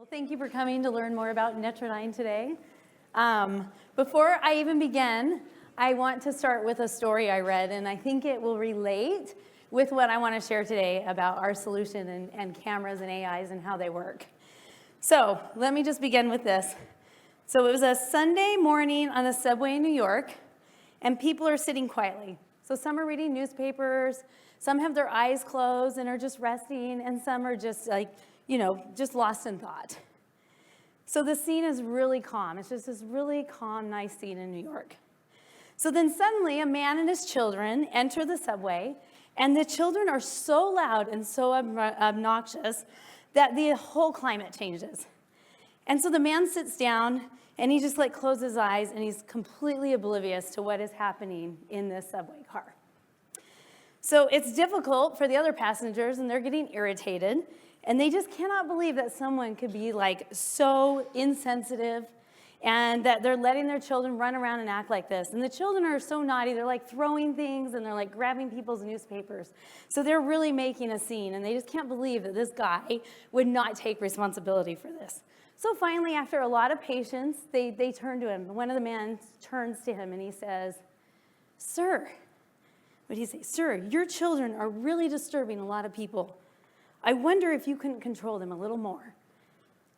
Thank you for coming to learn more about Netradyne today. Before I even begin, I want to start with a story I read, and I think it will relate with what I want to share today about our solution and cameras and AIs and how they work. So let me just begin with this. So it was a Sunday morning on a subway in New York, and people are sitting quietly. So some are reading newspapers, some have their eyes closed and are just resting, and some are just like, just lost in thought. So the scene is really calm. It's just this really calm, nice scene in New York. So then suddenly a man and his children enter the subway, and the children are so loud and so obnoxious that the whole climate changes. And so the man sits down, and he just closes his eyes, and he's completely oblivious to what is happening in this subway car. So it's difficult for the other passengers, and they're getting irritated, and they just cannot believe that someone could be so insensitive and that they're letting their children run around and act like this. And the children are so naughty, they're throwing things and they're grabbing people's newspapers. So they're really making a scene, and they just can't believe that this guy would not take responsibility for this. So finally, after a lot of patience, they turn to him. One of the men turns to him and he says, "Sir," what did he say? "Sir, your children are really disturbing a lot of people. I wonder if you couldn't control them a little more."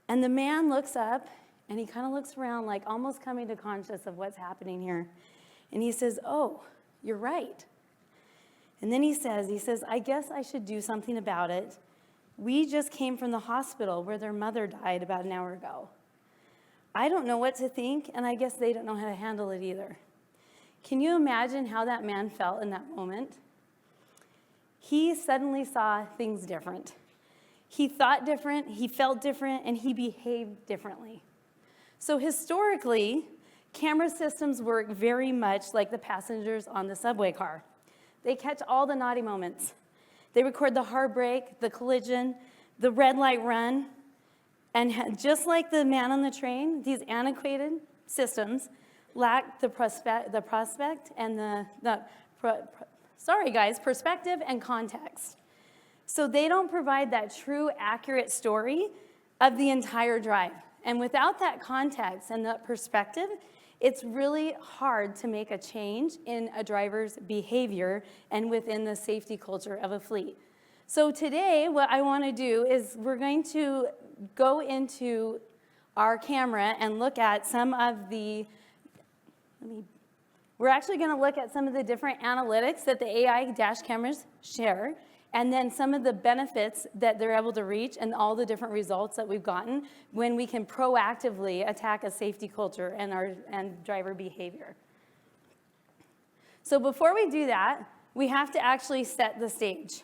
And the man looks up and he kind of looks around almost coming to conscious of what's happening here. And he says, "Oh, you're right." And then he says, "I guess I should do something about it. We just came from the hospital where their mother died about an hour ago. I don't know what to think, and I guess they don't know how to handle it either." Can you imagine how that man felt in that moment? He suddenly saw things different. He thought different, he felt different, and he behaved differently. So historically, camera systems work very much like the passengers on the subway car. They catch all the naughty moments. They record the heartbreak, the collision, the red light run, and just like the man on the train, these antiquated systems lack the perspective and context. So they don't provide that true, accurate story of the entire drive. And without that context and that perspective, it's really hard to make a change in a driver's behavior and within the safety culture of a fleet. So today, what I want to do is we're going to go into our camera and look at some of the We're actually going to look at some of the different analytics that the AI dash cameras share, and then some of the benefits that they're able to reach and all the different results that we've gotten when we can proactively attack a safety culture and driver behavior. So before we do that, we have to actually set the stage.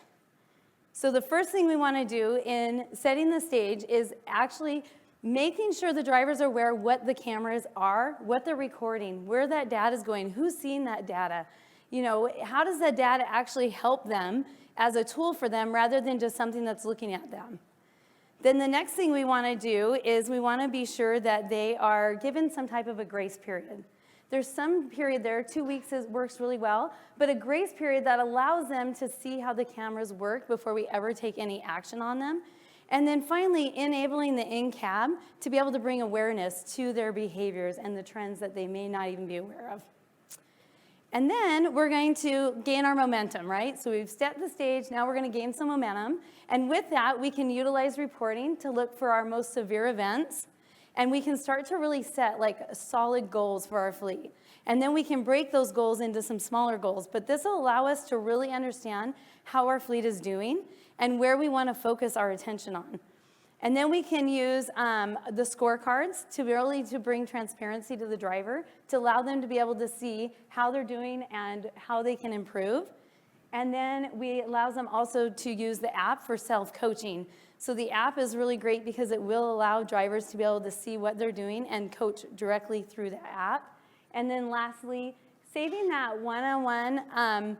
So the first thing we want to do in setting the stage is actually making sure the drivers are aware what the cameras are, what they're recording, where that data is going, who's seeing that data. How does that data actually help them as a tool for them rather than just something that's looking at them? Then the next thing we want to do is we want to be sure that they are given some type of a grace period. There's some period there, 2 weeks works really well, but a grace period that allows them to see how the cameras work before we ever take any action on them. And then finally, enabling the in-cab to be able to bring awareness to their behaviors and the trends that they may not even be aware of. And then we're going to gain our momentum, right? So we've set the stage, now we're going to gain some momentum. And with that, we can utilize reporting to look for our most severe events. And we can start to really set solid goals for our fleet. And then we can break those goals into some smaller goals. But this will allow us to really understand how our fleet is doing and where we want to focus our attention on. And then we can use the scorecards to bring transparency to the driver, to allow them to be able to see how they're doing and how they can improve. And then we allow them also to use the app for self-coaching. So the app is really great because it will allow drivers to be able to see what they're doing and coach directly through the app. And then lastly, saving that one-on-one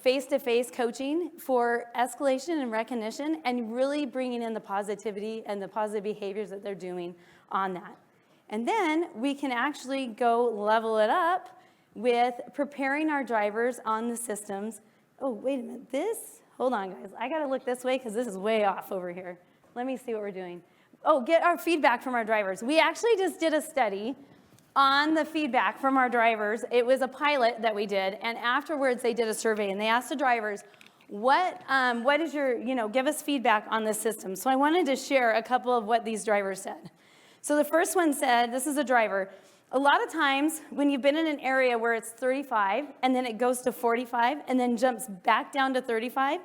face-to-face coaching for escalation and recognition, and really bringing in the positivity and the positive behaviors that they're doing on that. And then we can actually go level it up with preparing our drivers on the systems. Oh, wait a minute, hold on guys, I gotta look this way because this is way off over here. Let me see what we're doing. get our feedback from our drivers. We actually just did a study on the feedback from our drivers. It was a pilot that we did, and afterwards they did a survey, and they asked the drivers, what is your, give us feedback on this system. So I wanted to share a couple of what these drivers said. So the first one said, this is a driver, a lot of times when you've been in an area where it's 35 and then it goes to 45 and then jumps back down to 35,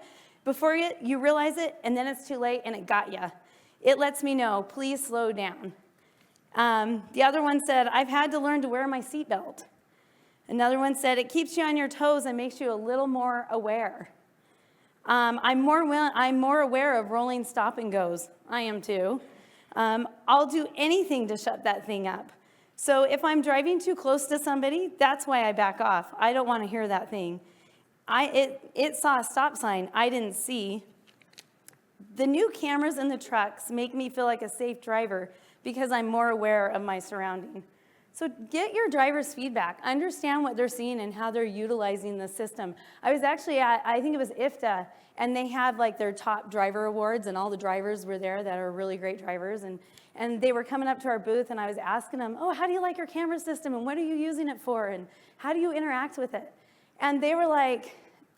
before you realize it, and then it's too late and it got you. It lets me know, please slow down. The other one said, I've had to learn to wear my seatbelt. Another one said, it keeps you on your toes and makes you a little more aware. I'm more aware of rolling stop and goes. I am too. I'll do anything to shut that thing up. So if I'm driving too close to somebody, that's why I back off. I don't want to hear that thing. It saw a stop sign I didn't see. The new cameras in the trucks make me feel like a safe driver because I'm more aware of my surrounding. So get your driver's feedback. Understand what they're seeing and how they're utilizing the system. I was actually at, I think it was IFTA, and they had like their top driver awards, and all the drivers were there that are really great drivers. And they were coming up to our booth, and I was asking them, oh, how do you like your camera system, and what are you using it for, and how do you interact with it? And they were like,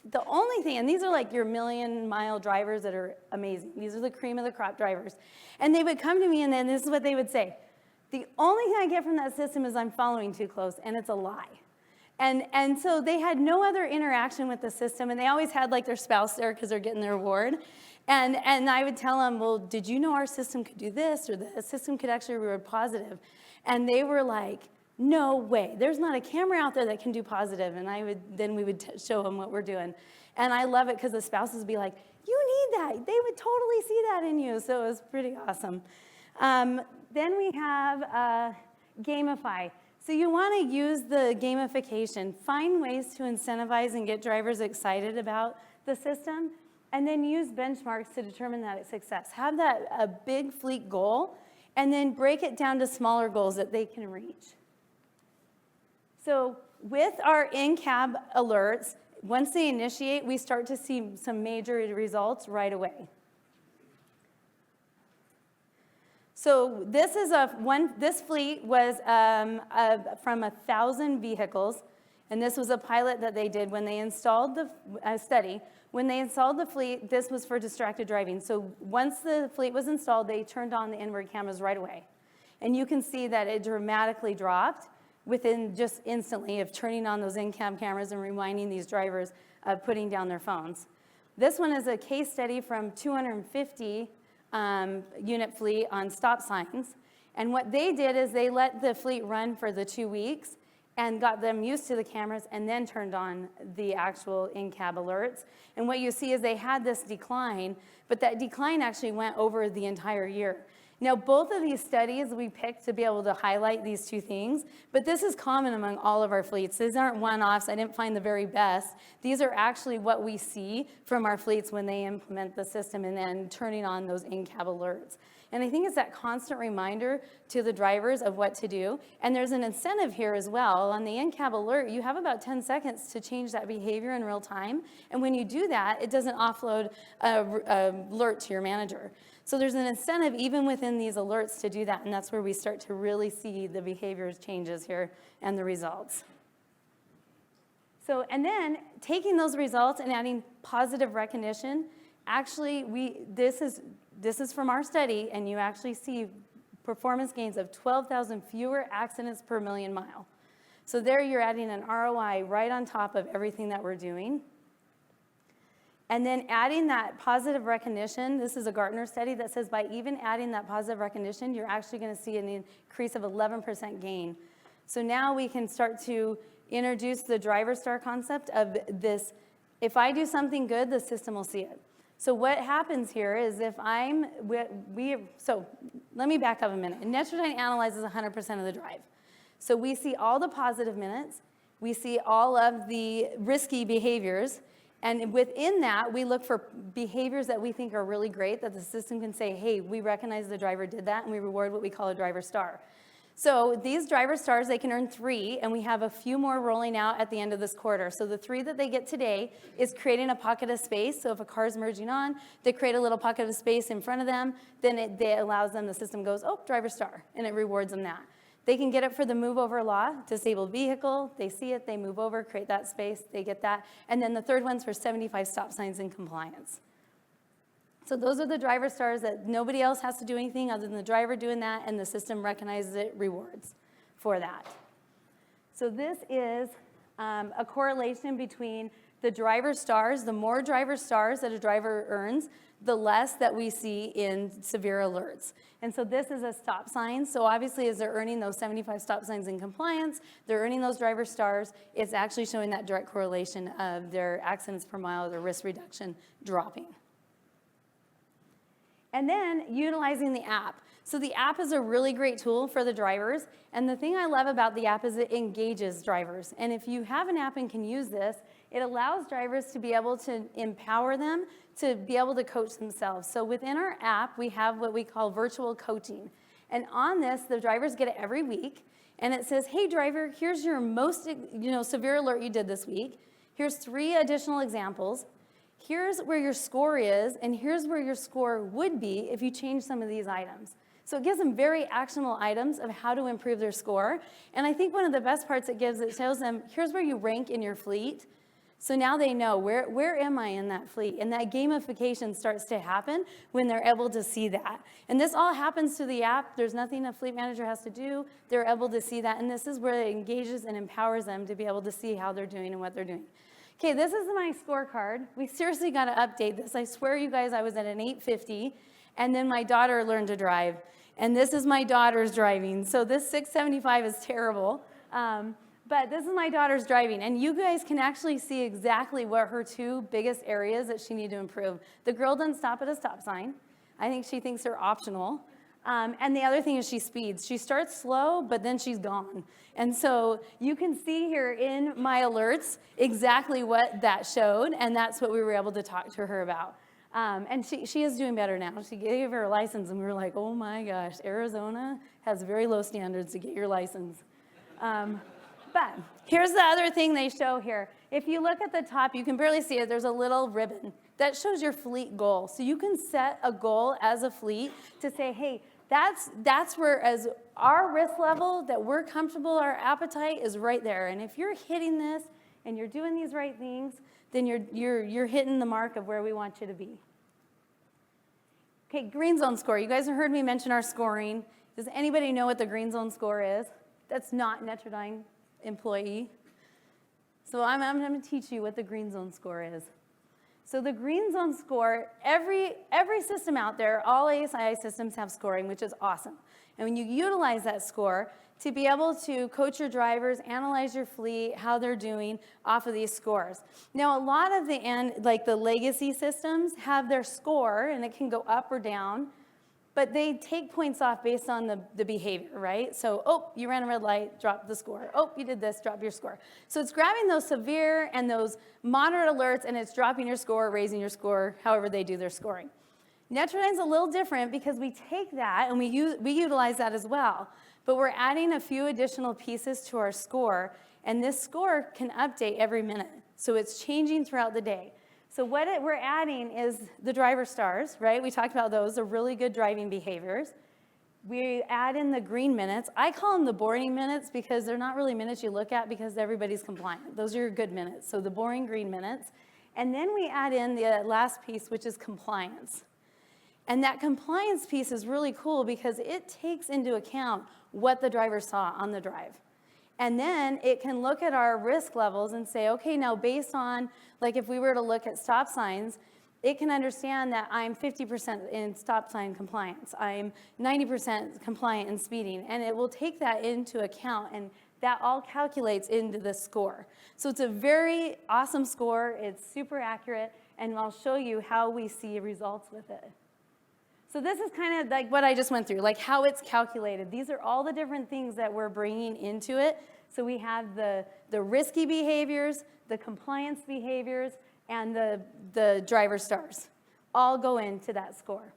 the only thing, and these are like your million-mile drivers that are amazing. These are the cream of the crop drivers. And they would come to me, and then this is what they would say. The only thing I get from that system is I'm following too close, and it's a lie. And so they had no other interaction with the system, and they always had like their spouse there because they're getting their award. And I would tell them, well, did you know our system could do this, or the system could actually reward positive? And they were like, no way, there's not a camera out there that can do positive. And then we would show them what we're doing. And I love it because the spouses would be like, you need that. They would totally see that in you. So it was pretty awesome. Then we have gamify. So you want to use the gamification. Find ways to incentivize and get drivers excited about the system, and then use benchmarks to determine that success. Have a big fleet goal, and then break it down to smaller goals that they can reach. So with our in-cab alerts, once they initiate, we start to see some major results right away. So this fleet was from 1,000 vehicles, and this was a pilot that they did when they installed the study. When they installed the fleet, this was for distracted driving. So once the fleet was installed, they turned on the inward cameras right away. And you can see that it dramatically dropped within just instantly of turning on those in-cab cameras and reminding these drivers of putting down their phones. This one is a case study from 250 unit fleet on stop signs. And what they did is they let the fleet run for the 2 weeks and got them used to the cameras and then turned on the actual in-cab alerts. And what you see is they had this decline, but that decline actually went over the entire year. Now, both of these studies we picked to be able to highlight these two things, but this is common among all of our fleets. These aren't one-offs. I didn't find the very best. These are actually what we see from our fleets when they implement the system and then turning on those in-cab alerts. And I think it's that constant reminder to the drivers of what to do. And there's an incentive here as well. On the in-cab alert, you have about 10 seconds to change that behavior in real time. And when you do that, it doesn't offload an alert to your manager. So there's an incentive even within these alerts to do that, and that's where we start to really see the behaviors changes here and the results. So, and then taking those results and adding positive recognition, actually this is from our study, and you actually see performance gains of 12,000 fewer accidents per million mile. So there you're adding an ROI right on top of everything that we're doing. And then adding that positive recognition, this is a Gartner study that says by even adding that positive recognition, you're actually going to see an increase of 11% gain. So now we can start to introduce the driver star concept of this, if I do something good, the system will see it. So what happens here is if so let me back up a minute. Netradyne analyzes 100% of the drive. So we see all the positive minutes, we see all of the risky behaviors, and within that, we look for behaviors that we think are really great, that the system can say, hey, we recognize the driver did that, and we reward what we call a driver star. So these driver stars, they can earn 3, and we have a few more rolling out at the end of this quarter. So the 3 that they get today is creating a pocket of space. So if a car's merging on, they create a little pocket of space in front of them, then it allows them, the system goes, oh, driver star, and it rewards them that. They can get it for the move over law, disabled vehicle, they see it, they move over, create that space, they get that. And then the third one's for 75 stop signs in compliance. So those are the driver stars that nobody else has to do anything other than the driver doing that, and the system recognizes it, rewards for that. So this is a correlation between the driver stars. The more driver stars that a driver earns, the less that we see in severe alerts. And so this is a stop sign. So obviously as they're earning those 75 stop signs in compliance, they're earning those driver stars, it's actually showing that direct correlation of their accidents per mile, their risk reduction dropping. And then utilizing the app. So the app is a really great tool for the drivers. And the thing I love about the app is it engages drivers. And if you have an app and can use this, it allows drivers to be able to empower them to be able to coach themselves. So within our app, we have what we call virtual coaching. And on this, the drivers get it every week. And it says, hey, driver, here's your most severe alert you did this week. Here's 3 additional examples. Here's where your score is, and here's where your score would be if you change some of these items. So it gives them very actionable items of how to improve their score. And I think one of the best parts it gives, it shows them, here's where you rank in your fleet. So now they know, where am I in that fleet? And that gamification starts to happen when they're able to see that. And this all happens through the app. There's nothing a fleet manager has to do. They're able to see that. And this is where it engages and empowers them to be able to see how they're doing and what they're doing. Okay, this is my scorecard. We seriously got to update this. I swear you guys, I was at an 850, and then my daughter learned to drive. And this is my daughter's driving. So this 675 is terrible. But this is my daughter's driving. And you guys can actually see exactly what her 2 biggest areas that she needs to improve. The girl doesn't stop at a stop sign. I think she thinks they're optional. And the other thing is she speeds. She starts slow, but then she's gone. And so you can see here in my alerts exactly what that showed, and that's what we were able to talk to her about. And she is doing better now. She gave her a license, and we were like, oh my gosh, Arizona has very low standards to get your license. But here's the other thing they show here. If you look at the top, you can barely see it. There's a little ribbon that shows your fleet goal. So you can set a goal as a fleet to say, hey, that's where, as our risk level that we're comfortable, our appetite is right there. And if you're hitting this and you're doing these right things, then you're hitting the mark of where we want you to be. Okay, green zone score. You guys have heard me mention our scoring. Does anybody know what the green zone score is? That's not Netradyne employee. So I'm going to teach you what the green zone score is. So the green zone score, every system out there, all ASI systems have scoring, which is awesome. And when you utilize that score to be able to coach your drivers, analyze your fleet, how they're doing off of these scores. Now, a lot of the legacy systems have their score, and it can go up or down, but they take points off based on the behavior, right? So, oh, you ran a red light, drop the score. Oh, you did this, drop your score. So it's grabbing those severe and those moderate alerts, and it's dropping your score, raising your score, however they do their scoring. Netradyne's a little different because we take that and we utilize that as well, but we're adding a few additional pieces to our score, and this score can update every minute. So it's changing throughout the day. So what we're adding is the driver stars, right? We talked about those, the really good driving behaviors. We add in the green minutes. I call them the boring minutes because they're not really minutes you look at because everybody's compliant. Those are your good minutes, so the boring green minutes. And then we add in the last piece, which is compliance. And that compliance piece is really cool because it takes into account what the driver saw on the drive. And then it can look at our risk levels and say, okay, now based on, like if we were to look at stop signs, it can understand that I'm 50% in stop sign compliance. I'm 90% compliant in speeding. And it will take that into account, and that all calculates into the score. So it's a very awesome score. It's super accurate, and I'll show you how we see results with it. So this is kind of like what I just went through, like how it's calculated. These are all the different things that we're bringing into it. So we have the risky behaviors, the compliance behaviors, and the driver stars all go into that score.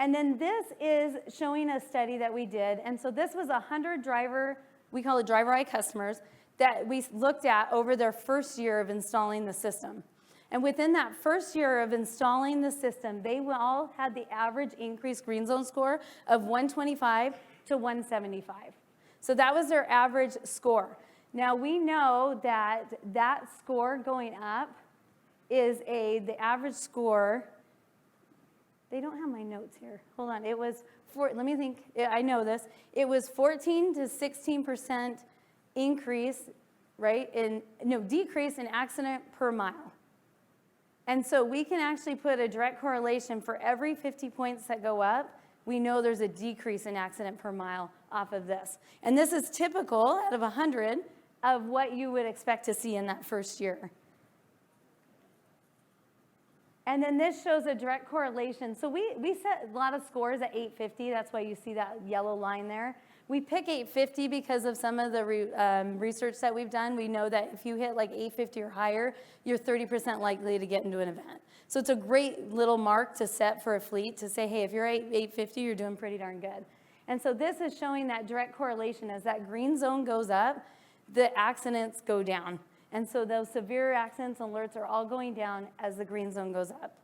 And then this is showing a study that we did. And so this was 100 driver, we call it driver eye customers, that we looked at over their first year of installing the system. And within that first year of installing the system, they all had the average increased green zone score of 125 to 175. So that was their average score. Now we know that that score going up is the average score. They don't have my notes here. Hold on. It was, let me think. I know this. It was 14 to 16% increase, right? Decrease in accident per mile. And so we can actually put a direct correlation for every 50 points that go up. We know there's a decrease in accident per mile off of this. And this is typical out of 100 of what you would expect to see in that first year. And then this shows a direct correlation. So we set a lot of scores at 850. That's why you see that yellow line there. We pick 850 because of some of the research that we've done. We know that if you hit like 850 or higher, you're 30% likely to get into an event. So it's a great little mark to set for a fleet to say, hey, if you're at 850, you're doing pretty darn good. And so this is showing that direct correlation. As that green zone goes up, the accidents go down. And so those severe accidents and alerts are all going down as the green zone goes up.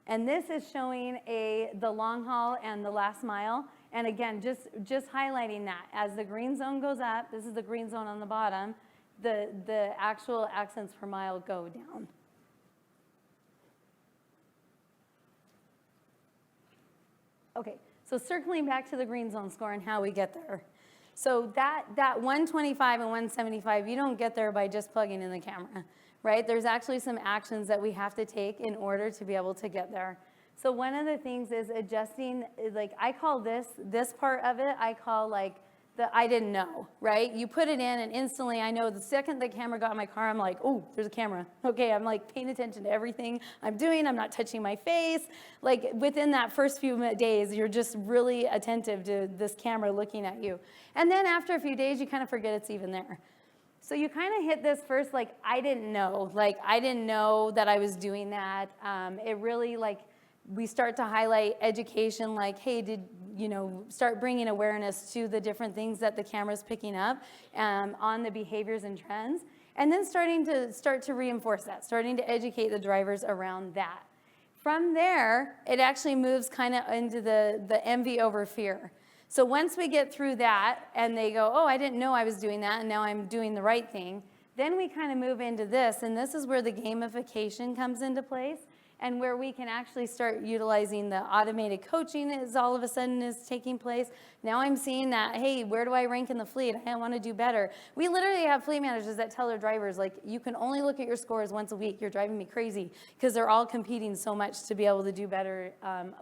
And this is showing the long haul and the last mile. And again, just highlighting that. As the green zone goes up, this is the green zone on the bottom, the actual accidents per mile go down. Okay, so circling back to the green zone score and how we get there. So that 125 and 175, you don't get there by just plugging in the camera, right? There's actually some actions that we have to take in order to be able to get there. So one of the things is adjusting, like I call this part of it, I call like the I didn't know, right? You put it in and instantly I know the second the camera got in my car, I'm like, oh, there's a camera. Okay, I'm like paying attention to everything I'm doing. I'm not touching my face. Like within that first few days, you're just really attentive to this camera looking at you. And then after a few days, you kind of forget it's even there. So you kind of hit this first, like, I didn't know. Like, I didn't know that I was doing that. It really, like, we start to highlight education, like, hey, start bringing awareness to the different things that the camera's picking up on the behaviors and trends. And then starting to reinforce that, starting to educate the drivers around that. From there, it actually moves kind of into the envy over fear. So once we get through that and they go, oh, I didn't know I was doing that and now I'm doing the right thing, then we kind of move into this, and this is where the gamification comes into place and where we can actually start utilizing the automated coaching is all of a sudden is taking place. Now I'm seeing that, hey, where do I rank in the fleet? I want to do better. We literally have fleet managers that tell their drivers, like, you can only look at your scores once a week. You're driving me crazy, because they're all competing so much to be able to do better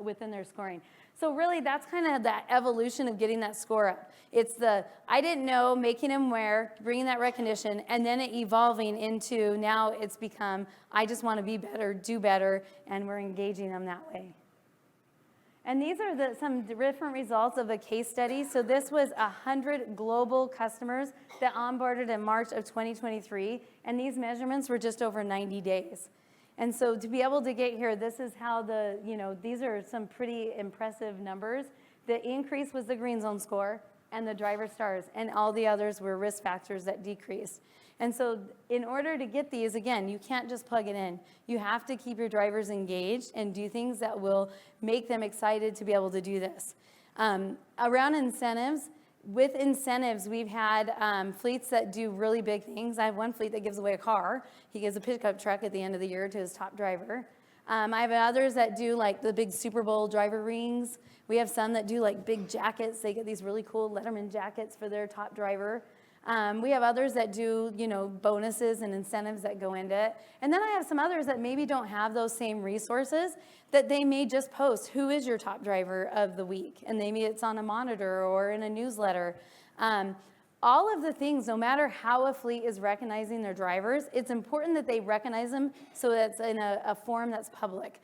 within their scoring. So really, that's kind of that evolution of getting that score up. It's the I didn't know, making them aware, bringing that recognition, and then it evolving into now it's become I just want to be better, do better, and we're engaging them that way. And these are some different results of a case study. So this was 100 global customers that onboarded in March of 2023, and these measurements were just over 90 days. And so to be able to get here, this is how these are some pretty impressive numbers. The increase was the green zone score and the driver stars, and all the others were risk factors that decreased. And so in order to get these, again, you can't just plug it in. You have to keep your drivers engaged and do things that will make them excited to be able to do this. Around incentives, with incentives, we've had fleets that do really big things. I have one fleet that gives away a car. He gives a pickup truck at the end of the year to his top driver. I have others that do like the big Super Bowl driver rings. We have some that do like big jackets. They get these really cool Letterman jackets for their top driver. We have others that do, bonuses and incentives that go into it. And then I have some others that maybe don't have those same resources, that they may just post, who is your top driver of the week? And maybe it's on a monitor or in a newsletter. All of the things, no matter how a fleet is recognizing their drivers, it's important that they recognize them so that it's in a form that's public.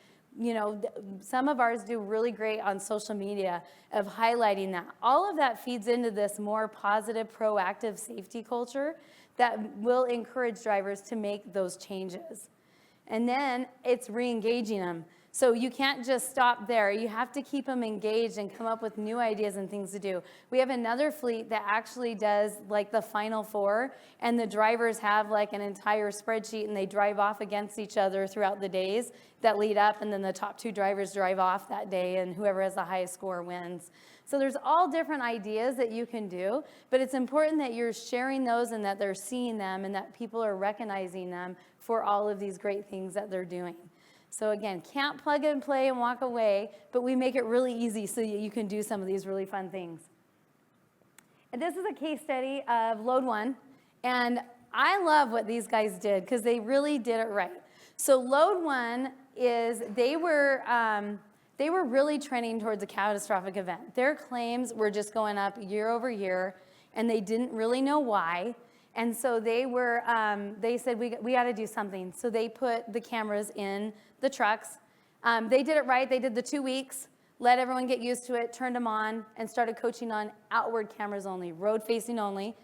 Some of ours do really great on social media of highlighting that. All of that feeds into this more positive, proactive safety culture that will encourage drivers to make those changes. And then it's re-engaging them. So you can't just stop there. You have to keep them engaged and come up with new ideas and things to do. We have another fleet that actually does like the final four, and the drivers have like an entire spreadsheet, and they drive off against each other throughout the days that lead up, and then the top two drivers drive off that day, and whoever has the highest score wins. So there's all different ideas that you can do, but it's important that you're sharing those and that they're seeing them and that people are recognizing them for all of these great things that they're doing. So again, can't plug and play and walk away, but we make it really easy so you can do some of these really fun things. And this is a case study of Load 1, and I love what these guys did because they really did it right. So Load 1 is, they were really trending towards a catastrophic event. Their claims were just going up year over year, and they didn't really know why. And so they said, we got to do something. So they put the cameras in the trucks. They did it right. They did the 2 weeks, let everyone get used to it, turned them on, and started coaching on outward cameras only, road-facing only.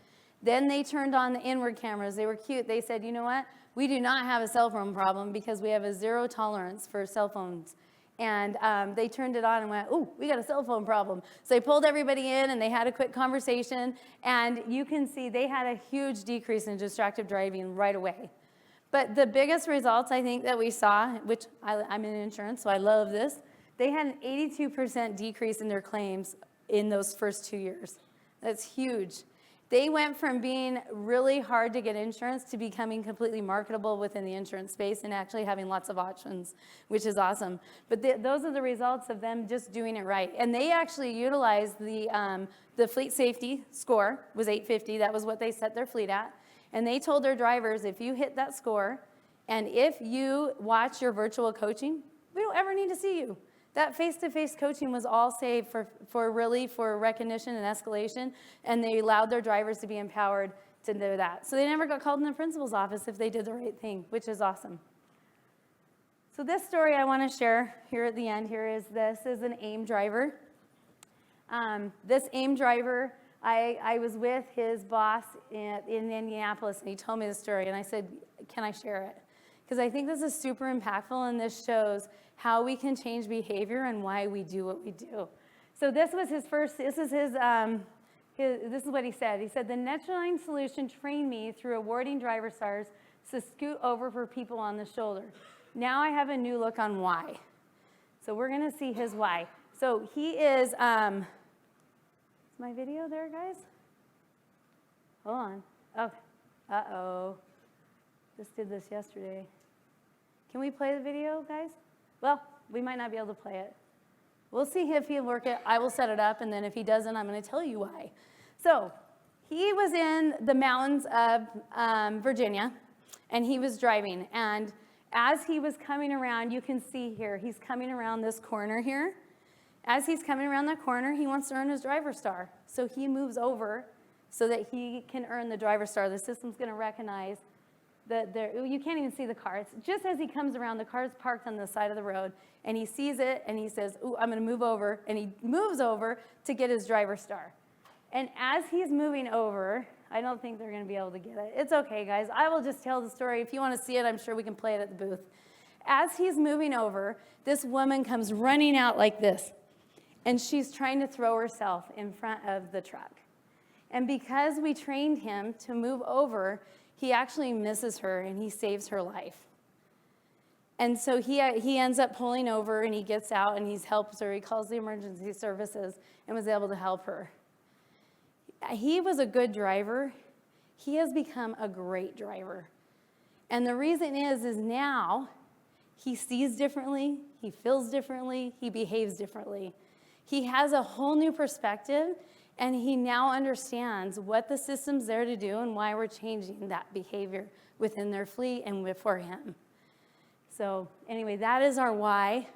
Then they turned on the inward cameras. They were cute. They said, you know what? We do not have a cell phone problem because we have a zero tolerance for cell phones. And they turned it on and went, ooh, we got a cell phone problem. So they pulled everybody in, and they had a quick conversation. And you can see they had a huge decrease in distracted driving right away. But the biggest results, I think, that we saw, which I'm in insurance, so I love this, they had an 82% decrease in their claims in those first 2 years. That's huge. They went from being really hard to get insurance to becoming completely marketable within the insurance space and actually having lots of options, which is awesome. But those are the results of them just doing it right. And they actually utilized the fleet safety score was 850. That was what they set their fleet at. And they told their drivers, if you hit that score, and if you watch your virtual coaching, we don't ever need to see you. That face-to-face coaching was all saved for recognition and escalation, and they allowed their drivers to be empowered to do that. So they never got called in the principal's office if they did the right thing, which is awesome. So this story I want to share here at the end here is this is an AIM driver. This AIM driver, I was with his boss in Indianapolis, and he told me the story, and I said, can I share it? Because I think this is super impactful, and this shows how we can change behavior and why we do what we do. So this was his first, this is what he said. He said, the Netradyne solution trained me through awarding driver stars to scoot over for people on the shoulder. Now I have a new look on why. So we're gonna see his why. So he is, is my video there, guys? Hold on, okay, uh-oh. Just did this yesterday. Can we play the video, guys? Well, we might not be able to play it. We'll see if he'll work it. I will set it up, and then if he doesn't, I'm going to tell you why. So he was in the mountains of Virginia, and he was driving. And as he was coming around, you can see here, he's coming around this corner here. As he's coming around that corner, he wants to earn his driver star. So he moves over so that he can earn the driver star. The system's going to recognize you can't even see the car. It's just as he comes around, the car's parked on the side of the road, and he sees it, and he says, ooh, I'm going to move over, and he moves over to get his driver star. And as he's moving over, I don't think they're going to be able to get it. It's okay, guys. I will just tell the story. If you want to see it, I'm sure we can play it at the booth. As he's moving over, this woman comes running out like this, and she's trying to throw herself in front of the truck. And because we trained him to move over, he actually misses her, and he saves her life. And so he ends up pulling over, and he gets out, and he helps her. He calls the emergency services and was able to help her. He was a good driver. He has become a great driver. And the reason is now he sees differently, he feels differently, he behaves differently. He has a whole new perspective, and he now understands what the system's there to do and why we're changing that behavior within their fleet and for him. So anyway, that is our why.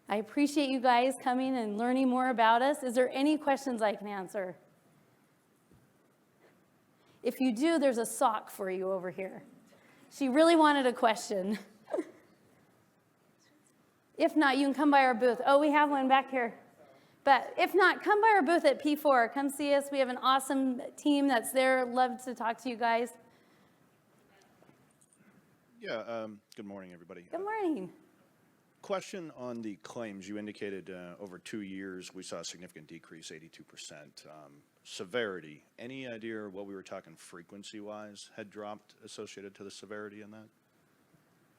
I appreciate you guys coming and learning more about us. Is there any questions I can answer? If you do, there's a sock for you over here. She really wanted a question. If not, you can come by our booth. Oh, we have one back here. But if not, come by our booth at P4. Come see us. We have an awesome team that's there. Love to talk to you guys. Yeah, good morning, everybody. Good morning. Question on the claims. You indicated over 2 years we saw a significant decrease, 82%. Severity, any idea what we were talking frequency-wise had dropped associated to the severity in that?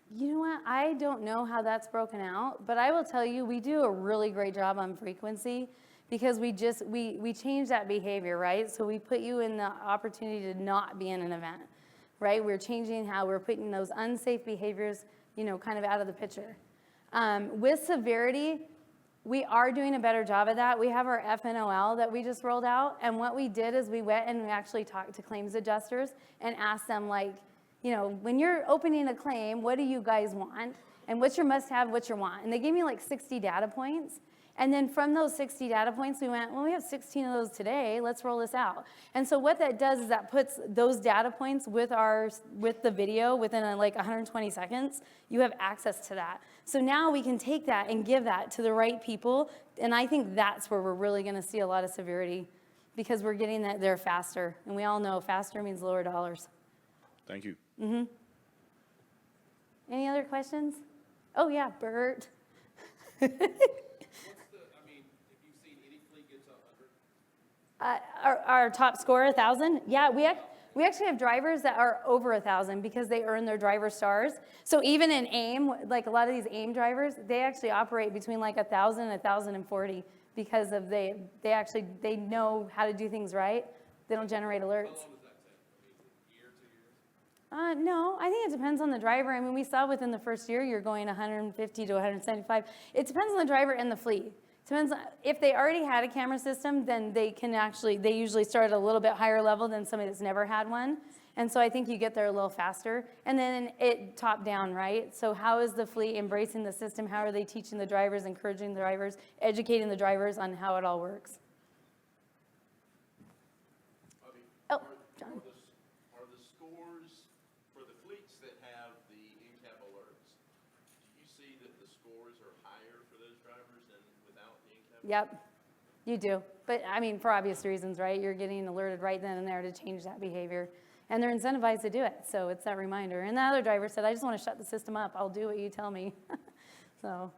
You know what? I don't know how that's broken out, but I will tell you we do a really great job on frequency because we change that behavior, right? So we put you in the opportunity to not be in an event, right? We're changing how we're putting those unsafe behaviors, you know, kind of out of the picture. With severity, we are doing a better job of that. We have our FNOL that we just rolled out, and what we did is we went and we actually talked to claims adjusters and asked them, like, you know, when you're opening a claim, what do you guys want? And what's your must-have, what's your want? And they gave me like 60 data points. And then from those 60 data points, we went, well, we have 16 of those today. Let's roll this out. And so what that does is that puts those data points with the video within like 120 seconds. You have access to that. So now we can take that and give that to the right people. And I think that's where we're really going to see a lot of severity because we're getting that there faster. And we all know faster means lower dollars. Thank you. Mm-hmm. Any other questions? Oh, yeah, Bert. Our top score, 1,000? Yeah, we actually have drivers that are over 1,000 because they earn their driver stars. So even in AIM, like a lot of these AIM drivers, they actually operate between like 1,000 and 1,040 because of they know how to do things right. They don't generate alerts. How long does that take? I mean, a year, 2 years? No, I think it depends on the driver. I mean, we saw within the first year, you're going 150 to 175. It depends on the driver and the fleet. Depends on, if they already had a camera system, then they usually start at a little bit higher level than somebody that's never had one. And so I think you get there a little faster. And then it top down, right? So how is the fleet embracing the system? How are they teaching the drivers, encouraging the drivers, educating the drivers on how it all works? Bobbi, Oh, John. Are the scores for the fleets that have the in-cab alerts, do you see that the scores are higher for those drivers than without the in-cab? Yep, you do. But I mean, for obvious reasons, right? You're getting alerted right then and there to change that behavior. And they're incentivized to do it, so it's that reminder. And the other driver said, I just want to shut the system up. I'll do what you tell me. So